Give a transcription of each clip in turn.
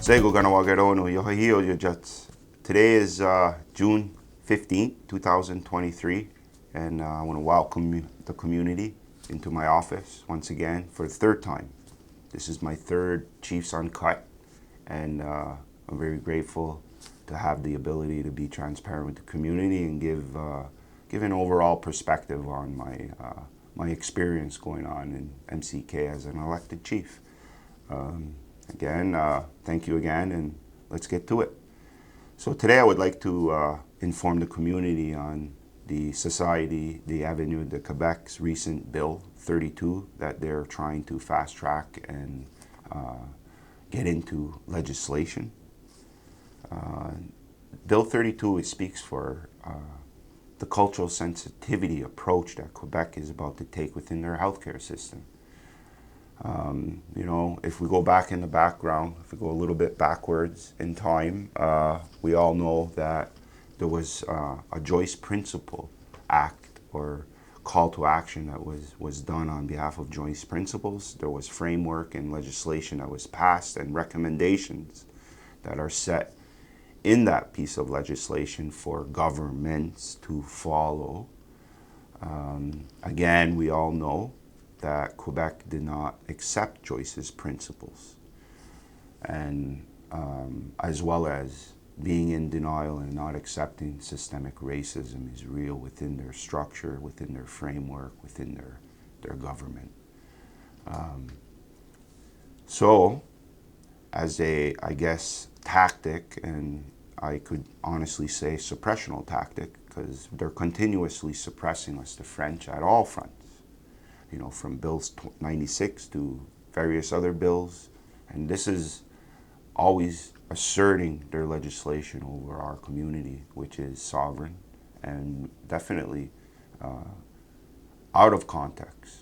Ratsénhaienhs Iohahiio Delisle. Today is June 15th, 2023, and I want to welcome the community into my office once again for the third time. This is my third Chiefs Uncut, and I'm very grateful to have the ability to be transparent with the community and give an overall perspective on my experience going on in MCK as an elected chief. Again, thank you again, and let's get to it. So today I would like to inform the community on the Society, the Avenue de Quebec's recent Bill 32 that they're trying to fast track and get into legislation. Bill 32, it speaks for the cultural sensitivity approach that Quebec is about to take within their healthcare system. If we go back in the background, if we go a little bit backwards in time, we all know that there was a Joyce Principle Act or call to action that was done on behalf of Joyce Principles. There was framework and legislation that was passed and recommendations that are set in that piece of legislation for governments to follow. Again, we all know that Quebec did not accept Joyce's principles, and as well as being in denial and not accepting systemic racism is real within their structure, within their framework, within their government. So as a, I guess, tactic, and I could honestly say suppressional tactic, because they're continuously suppressing us, the French, at all fronts. From Bills 96 to various other bills. And this is always asserting their legislation over our community, which is sovereign and definitely out of context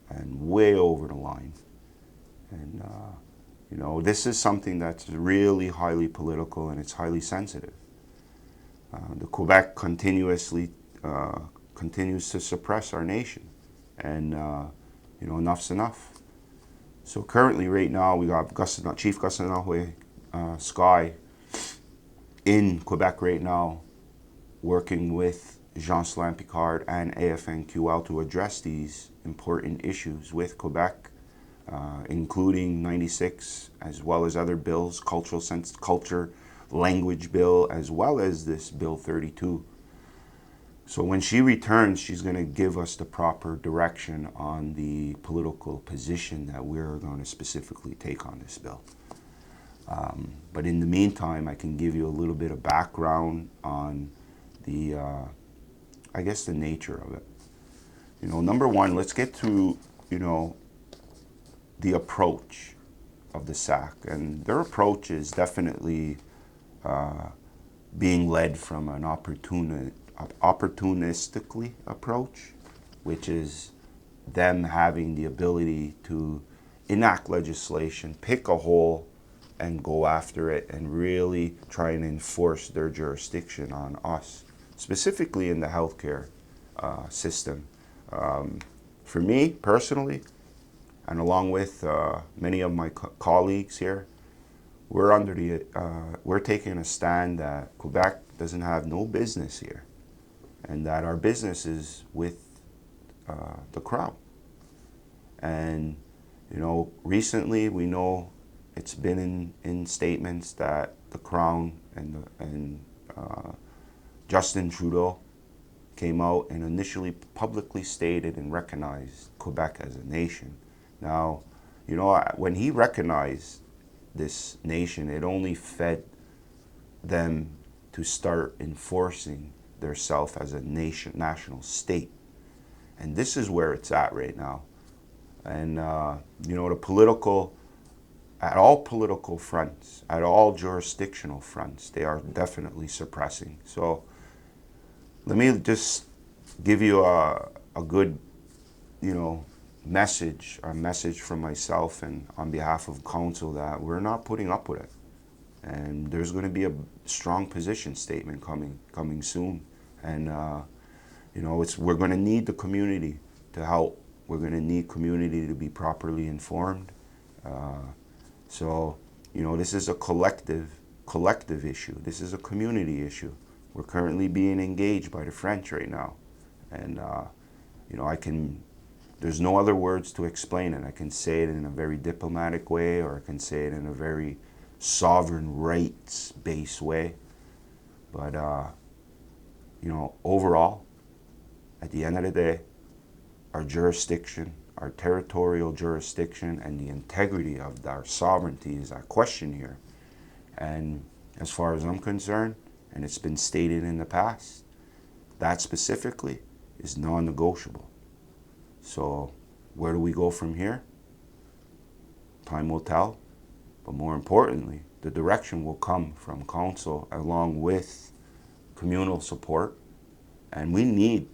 and way over the line. And, this is something that's really highly political and it's highly sensitive. The Quebec continues to suppress our nation. And, enough's enough. So currently, right now, we got Chief Ratsénhaienhs in Quebec right now, working with Jean-Sylvain Picard and AFNQL to address these important issues with Quebec, including 96, as well as other bills, culture, language bill, as well as this Bill 32. So when she returns, she's going to give us the proper direction on the political position that we're going to specifically take on this bill. But in the meantime, I can give you a little bit of background on the, I guess, the nature of it. Number one, let's get to, the approach of the SAC. And their approach is definitely being led from an opportunistically approach, which is them having the ability to enact legislation, pick a hole and go after it and really try and enforce their jurisdiction on us, specifically in the healthcare system. For me personally, and along with many of my colleagues here, we're taking a stand that Quebec doesn't have no business here, and that our business is with the Crown. And, recently we know it's been in statements that the Crown and Justin Trudeau came out and initially publicly stated and recognized Quebec as a nation. Now, when he recognized this nation, it only fed them to start enforcing their self as a national state. And this is where it's at right now. And, the political, at all political fronts, at all jurisdictional fronts, they are definitely suppressing. So let me just give you a good, a message from myself and on behalf of council that we're not putting up with it. And there's going to be a strong position statement coming soon. And, we're going to need the community to help. We're going to need community to be properly informed. So You know, this is a collective issue. This is a community issue. We're currently being engaged by the French right now. And, you know, there's no other words to explain it. I can say it in a very diplomatic way, or I can say it in a very sovereign rights-based way. But, you know, overall, at the end of the day, our jurisdiction, our territorial jurisdiction, and the integrity of our sovereignty is at question here. And as far as I'm concerned, and it's been stated in the past, that specifically is non-negotiable. So where do we go from here? Time will tell. But more importantly, the direction will come from council along with communal support. And we need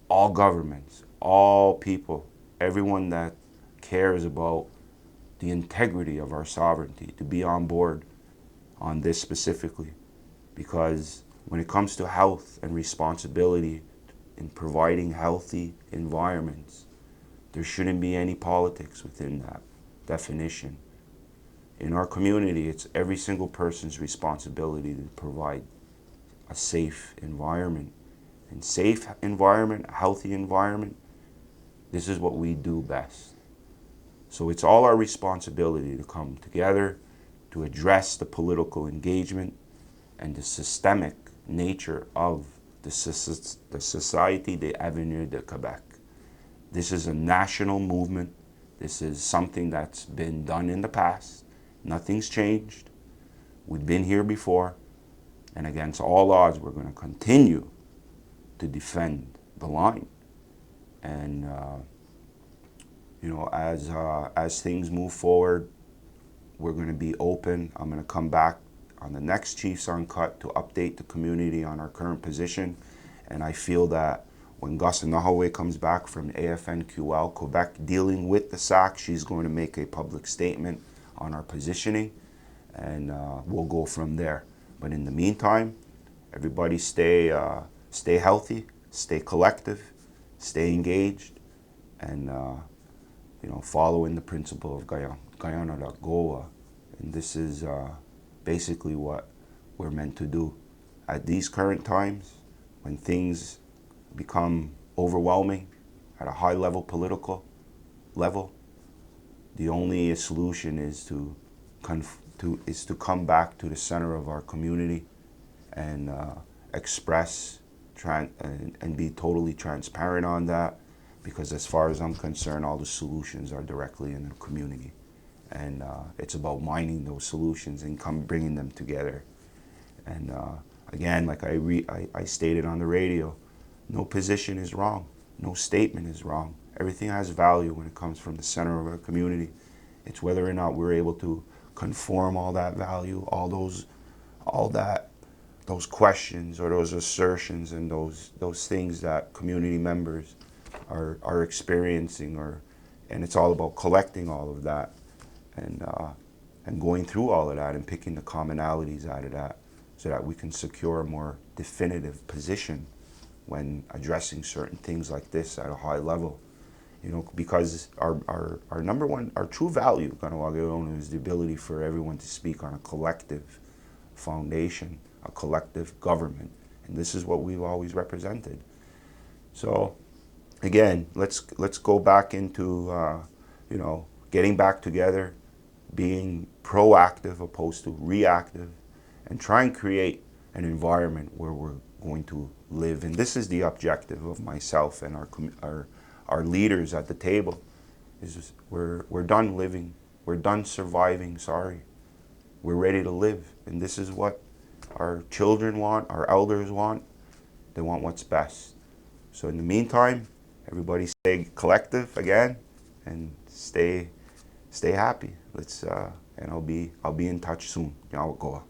all governments, all people, everyone that cares about the integrity of our sovereignty to be on board on this specifically. Because when it comes to health and responsibility in providing healthy environments, there shouldn't be any politics within that definition. In our community, it's every single person's responsibility to provide a safe environment. And safe environment, a healthy environment, this is what we do best. So it's all our responsibility to come together to address the political engagement and the systemic nature of the Société des Avenirs de Quebec. This is a national movement. This is something that's been done in the past. Nothing's changed. We've been here before. And against all odds, we're going to continue to defend the line. And, you know, as things move forward, we're going to be open. I'm going to come back on the next Chiefs Uncut to update the community on our current position. And I feel that when Ratsénhaienhs comes back from AFNQL Quebec dealing with the SAC, she's going to make a public statement on our positioning, and we'll go from there. But in the meantime, everybody stay healthy, stay collective, stay engaged, and you know, following the principle of Guyana.goa. And this is basically what we're meant to do. At these current times, when things become overwhelming at a high level political level, the only solution is to come back to the center of our community and express and be totally transparent on that, because as far as I'm concerned, all the solutions are directly in the community. And it's about mining those solutions and bringing them together. And again, like I stated on the radio, no position is wrong. No statement is wrong. Everything has value when it comes from the center of our community. It's whether or not we're able to conform all that value, those questions or those assertions and those things that community members are experiencing, and it's all about collecting all of that and going through all of that and picking the commonalities out of that so that we can secure a more definitive position when addressing certain things like this at a high level. You know, because our number one, our true value, KahnawakeTV, is the ability for everyone to speak on a collective foundation, a collective government. And this is what we've always represented. So again, let's go back into, you know, getting back together, being proactive opposed to reactive, and try and create an environment where we're going to live. And this is the objective of myself and our leaders at the table. Is we're done living, we're done surviving. We're ready to live, and this is what our children want, our elders want. They want what's best. So in the meantime, everybody stay collective again, and stay happy. And I'll be in touch soon. Go.